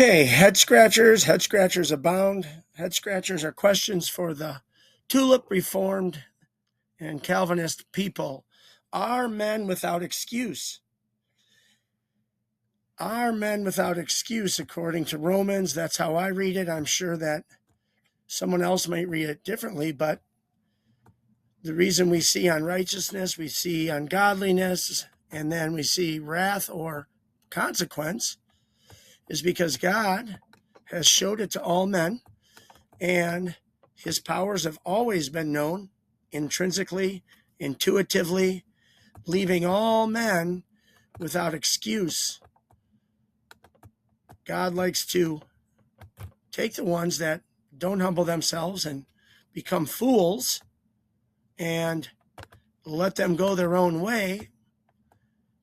Okay, head scratchers. Head scratchers abound. Head scratchers are questions for the tulip reformed and Calvinist people. Are men without excuse? Are men without excuse, according to Romans? That's how I read it. I'm sure that someone else might read it differently, but the reason we see unrighteousness, we see ungodliness, and then we see wrath or consequence is because God has showed it to all men, and his powers have always been known intrinsically, intuitively, leaving all men without excuse. God likes to take the ones that don't humble themselves and become fools and let them go their own way.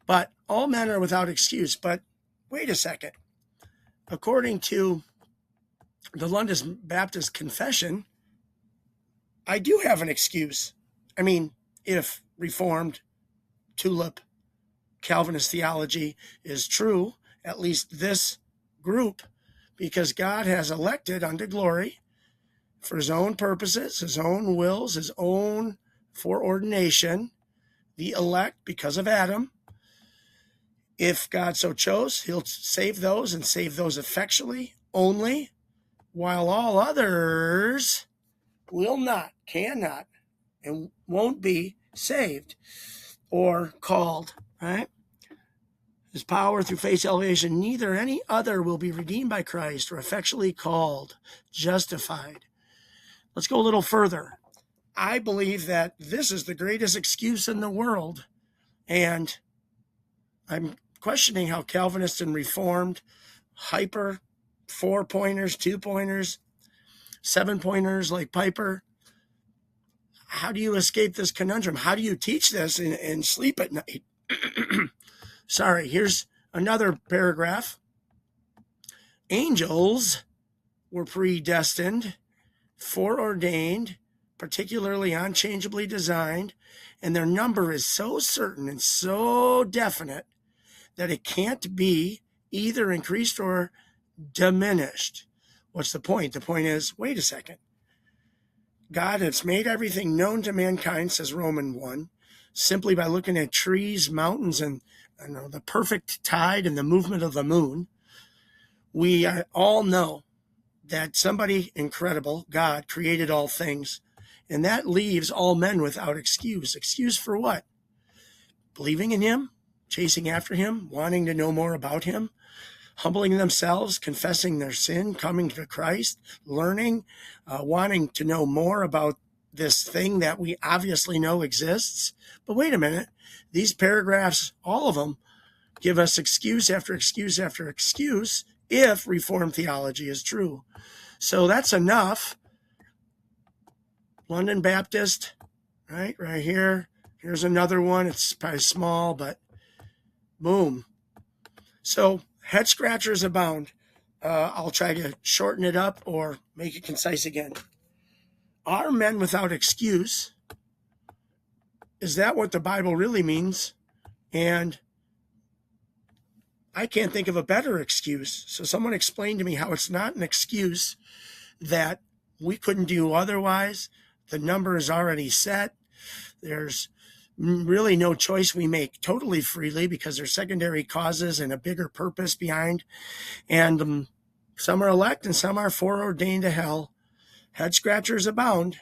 But all men are without excuse. But wait a second. According to the London Baptist Confession, I do have an excuse. I mean, if Reformed, tulip, Calvinist theology is true, at least this group, because God has elected unto glory for his own purposes, his own wills, his own foreordination, the elect because of Adam. If God so chose, he'll save those and save those effectually only, while all others will not, cannot, and won't be saved or called, right? His power through faith salvation, neither any other will be redeemed by Christ or effectually called, justified. Let's go a little further. I believe that this is the greatest excuse in the world, and I'm questioning how Calvinists and Reformed, hyper, 4-pointers, 2-pointers, 7-pointers like Piper, how do you escape this conundrum? How do you teach this and sleep at night? Sorry, here's another paragraph. Angels were predestined, foreordained, particularly unchangeably designed, and their number is so certain and so definite that it can't be either increased or diminished. What's the point? The point is, wait a second. God has made everything known to mankind, says Romans 1, simply by looking at trees, mountains, and the perfect tide and the movement of the moon. We all know that somebody incredible, God, created all things, and that leaves all men without excuse. Excuse for what? Believing in him, chasing after him, wanting to know more about him, humbling themselves, confessing their sin, coming to Christ, learning, wanting to know more about this thing that we obviously know exists. But wait a minute, these paragraphs, all of them, give us excuse after excuse after excuse if Reformed theology is true. So that's enough. London Baptist, right here. Here's another one. It's probably small, but boom. So head scratchers abound. I'll try to shorten it up or make it concise again. Are men without excuse? Is that what the Bible really means? And I can't think of a better excuse. So someone explain to me how it's not an excuse that we couldn't do otherwise. The number is already set. There's really no choice we make totally freely because there's secondary causes and a bigger purpose behind. And some are elect and some are foreordained to hell. Head scratchers abound.